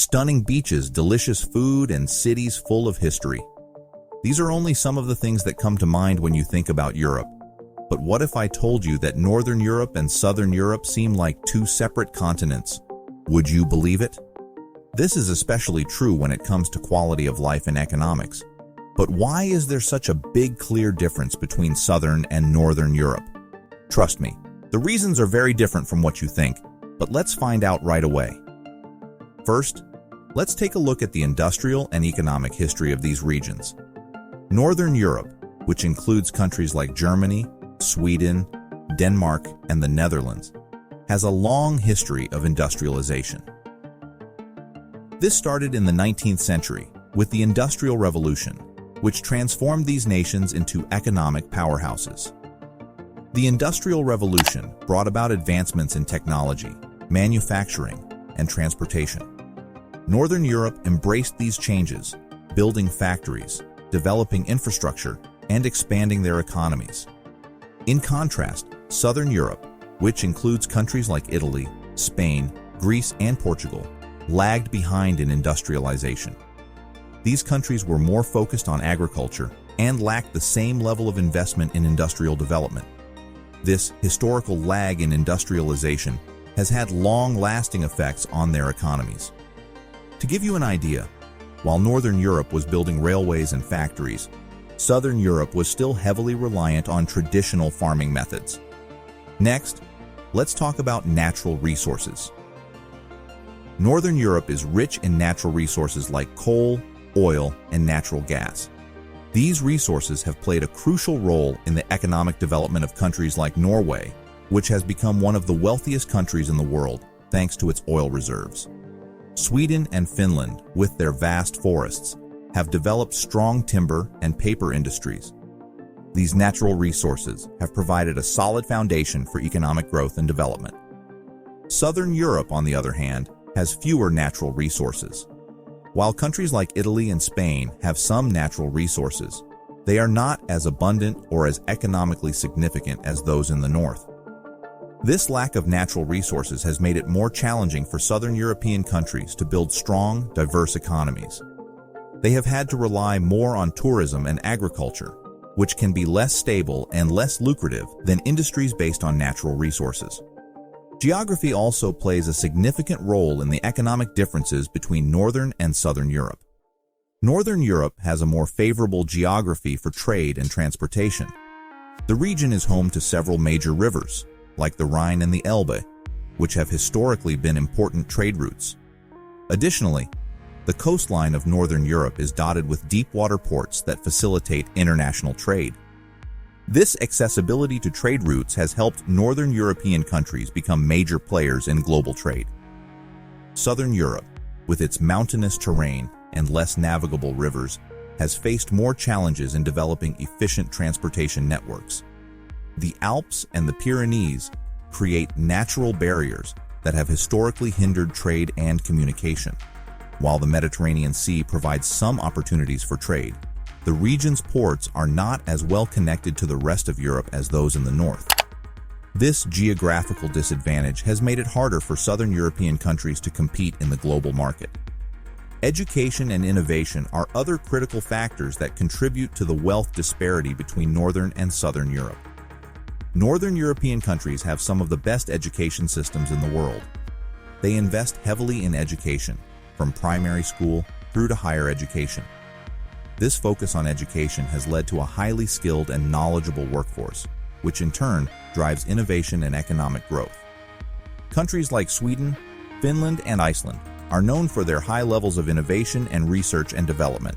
stunning beaches, delicious food, and cities full of history. These are only some of the things that come to mind when you think about Europe. But what if I told you that Northern Europe and Southern Europe seem like two separate continents? Would you believe it? This is especially true when it comes to quality of life and economics. But why is there such a big, clear difference between Southern and Northern Europe? Trust me, the reasons are very different from what you think, but let's find out right away. First, let's take a look at the industrial and economic history of these regions. Northern Europe, which includes countries like Germany, Sweden, Denmark, and the Netherlands, has a long history of industrialization. This started in the 19th century with the Industrial Revolution, which transformed these nations into economic powerhouses. The Industrial Revolution brought about advancements in technology, manufacturing, and transportation. Northern Europe embraced these changes, building factories, developing infrastructure, and expanding their economies. In contrast, Southern Europe, which includes countries like Italy, Spain, Greece, and Portugal, lagged behind in industrialization. These countries were more focused on agriculture and lacked the same level of investment in industrial development. This historical lag in industrialization has had long-lasting effects on their economies. To give you an idea, while Northern Europe was building railways and factories, Southern Europe was still heavily reliant on traditional farming methods. Next, let's talk about natural resources. Northern Europe is rich in natural resources like coal, oil, and natural gas. These resources have played a crucial role in the economic development of countries like Norway, which has become one of the wealthiest countries in the world thanks to its oil reserves. Sweden and Finland, with their vast forests, have developed strong timber and paper industries. These natural resources have provided a solid foundation for economic growth and development. Southern Europe, on the other hand, has fewer natural resources. While countries like Italy and Spain have some natural resources, they are not as abundant or as economically significant as those in the north. This lack of natural resources has made it more challenging for Southern European countries to build strong, diverse economies. They have had to rely more on tourism and agriculture, which can be less stable and less lucrative than industries based on natural resources. Geography also plays a significant role in the economic differences between Northern and Southern Europe. Northern Europe has a more favorable geography for trade and transportation. The region is home to several major rivers, like the Rhine and the Elbe, which have historically been important trade routes. Additionally, the coastline of Northern Europe is dotted with deep-water ports that facilitate international trade. This accessibility to trade routes has helped Northern European countries become major players in global trade. Southern Europe, with its mountainous terrain and less navigable rivers, has faced more challenges in developing efficient transportation networks. The Alps and the Pyrenees create natural barriers that have historically hindered trade and communication. While the Mediterranean Sea provides some opportunities for trade, the region's ports are not as well connected to the rest of Europe as those in the north. This geographical disadvantage has made it harder for Southern European countries to compete in the global market. Education and innovation are other critical factors that contribute to the wealth disparity between Northern and Southern Europe. Northern European countries have some of the best education systems in the world. They invest heavily in education, from primary school through to higher education. This focus on education has led to a highly skilled and knowledgeable workforce, which in turn drives innovation and economic growth. Countries like Sweden, Finland, and Iceland are known for their high levels of innovation and research and development.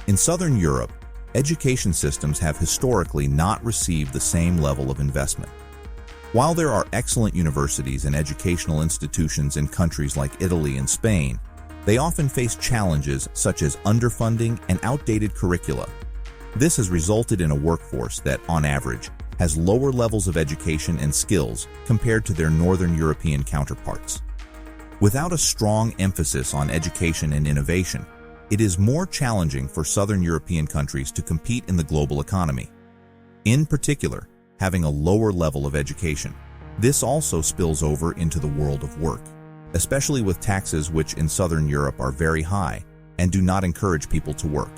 In Southern Europe, education systems have historically not received the same level of investment. While there are excellent universities and educational institutions in countries like Italy and Spain, they often face challenges such as underfunding and outdated curricula. This has resulted in a workforce that, on average, has lower levels of education and skills compared to their Northern European counterparts. Without a strong emphasis on education and innovation, it is more challenging for Southern European countries to compete in the global economy. In particular, having a lower level of education. This also spills over into the world of work. especially with taxes which in Southern Europe are very high and do not encourage people to work.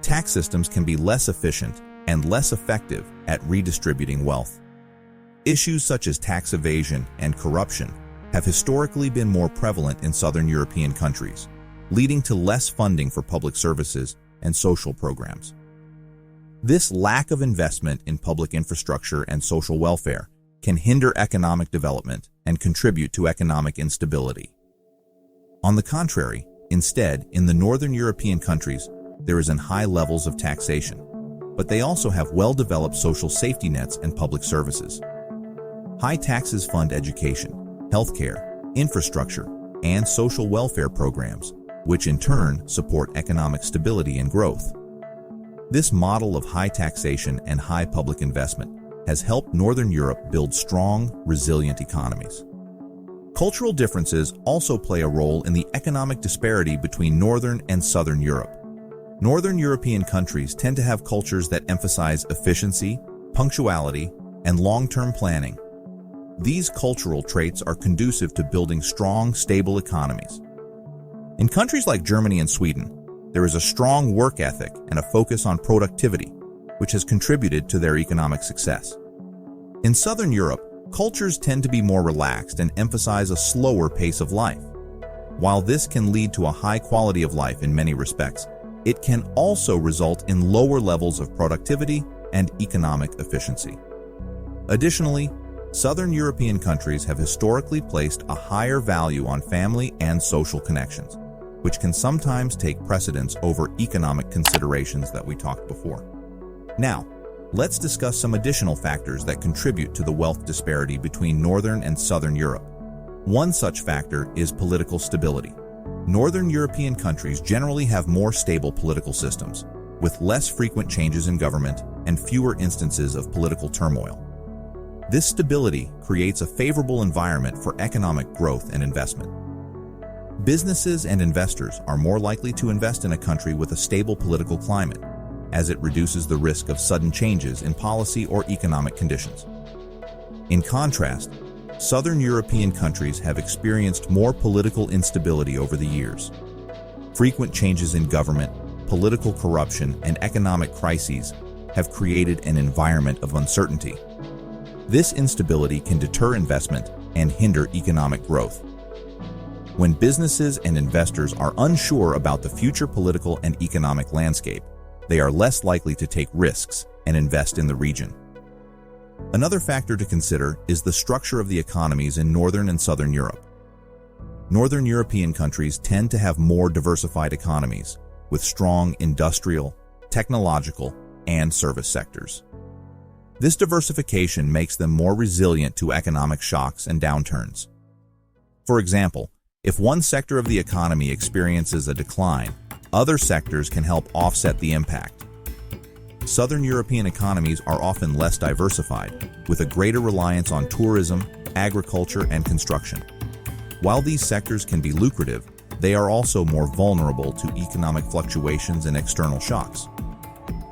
Tax systems can be less efficient and less effective at redistributing wealth. Issues such as tax evasion and corruption have historically been more prevalent in Southern European countries, leading to less funding for public services and social programs. This lack of investment in public infrastructure and social welfare can hinder economic development and contribute to economic instability. On the contrary, instead, in the Northern European countries, there is high levels of taxation, but they also have well-developed social safety nets and public services. High taxes fund education, healthcare, infrastructure, and social welfare programs, which in turn support economic stability and growth. This model of high taxation and high public investment has helped Northern Europe build strong, resilient economies. Cultural differences also play a role in the economic disparity between Northern and Southern Europe. Northern European countries tend to have cultures that emphasize efficiency, punctuality, and long-term planning. These cultural traits are conducive to building strong, stable economies. In countries like Germany and Sweden, there is a strong work ethic and a focus on productivity, which has contributed to their economic success. In Southern Europe, cultures tend to be more relaxed and emphasize a slower pace of life. While this can lead to a high quality of life in many respects, it can also result in lower levels of productivity and economic efficiency. Additionally, Southern European countries have historically placed a higher value on family and social connections, which can sometimes take precedence over economic considerations that we talked before. Now, let's discuss some additional factors that contribute to the wealth disparity between Northern and Southern Europe. One such factor is political stability. Northern European countries generally have more stable political systems, with less frequent changes in government and fewer instances of political turmoil. This stability creates a favorable environment for economic growth and investment. Businesses and investors are more likely to invest in a country with a stable political climate, as it reduces the risk of sudden changes in policy or economic conditions. In contrast, Southern European countries have experienced more political instability over the years. Frequent changes in government, political corruption, and economic crises have created an environment of uncertainty. This instability can deter investment and hinder economic growth. When businesses and investors are unsure about the future political and economic landscape, they are less likely to take risks and invest in the region. Another factor to consider is the structure of the economies in Northern and Southern Europe. Northern European countries tend to have more diversified economies, with strong industrial, technological, and service sectors. This diversification makes them more resilient to economic shocks and downturns. For example, if one sector of the economy experiences a decline, other sectors can help offset the impact. Southern European economies are often less diversified, with a greater reliance on tourism, agriculture, and construction. While these sectors can be lucrative, they are also more vulnerable to economic fluctuations and external shocks.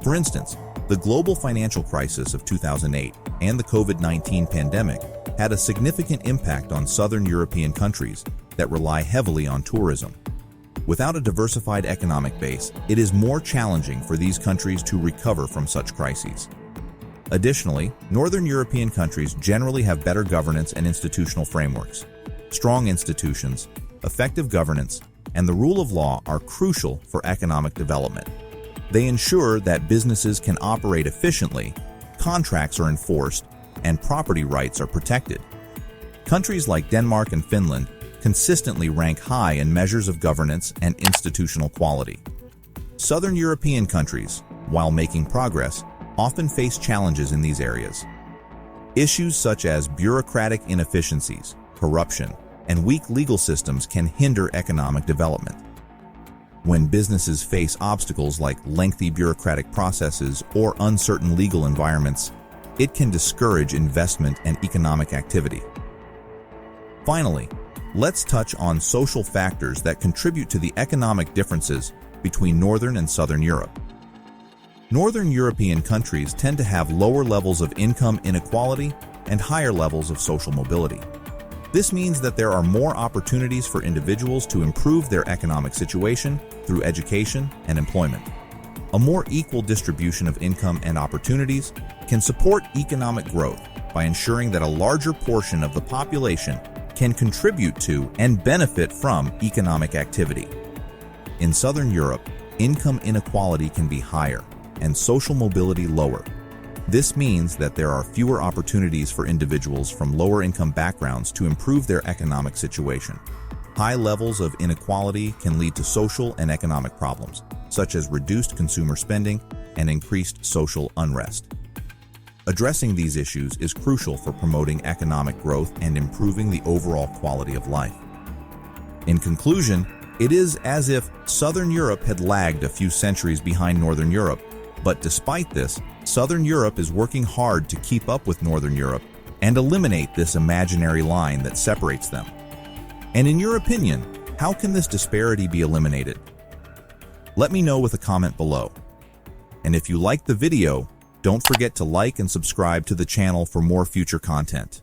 For instance, the global financial crisis of 2008 and the COVID-19 pandemic had a significant impact on Southern European countries that rely heavily on tourism. Without a diversified economic base, it is more challenging for these countries to recover from such crises. Additionally, Northern European countries generally have better governance and institutional frameworks. Strong institutions, effective governance, and the rule of law are crucial for economic development. They ensure that businesses can operate efficiently, contracts are enforced, and property rights are protected. Countries like Denmark and Finland consistently rank high in measures of governance and institutional quality. Southern European countries, while making progress, often face challenges in these areas. Issues such as bureaucratic inefficiencies, corruption, and weak legal systems can hinder economic development. When businesses face obstacles like lengthy bureaucratic processes or uncertain legal environments, it can discourage investment and economic activity. Finally, let's touch on social factors that contribute to the economic differences between Northern and Southern Europe. Northern European countries tend to have lower levels of income inequality and higher levels of social mobility. This means that there are more opportunities for individuals to improve their economic situation through education and employment. A more equal distribution of income and opportunities can support economic growth by ensuring that a larger portion of the population can contribute to and benefit from economic activity. In Southern Europe, income inequality can be higher and social mobility lower. This means that there are fewer opportunities for individuals from lower income backgrounds to improve their economic situation. High levels of inequality can lead to social and economic problems, such as reduced consumer spending and increased social unrest. Addressing these issues is crucial for promoting economic growth and improving the overall quality of life. In conclusion, it is as if Southern Europe had lagged a few centuries behind Northern Europe, but despite this, Southern Europe is working hard to keep up with Northern Europe and eliminate this imaginary line that separates them. And in your opinion, how can this disparity be eliminated? Let me know with a comment below. And if you liked the video, don't forget to like and subscribe to the channel for more future content.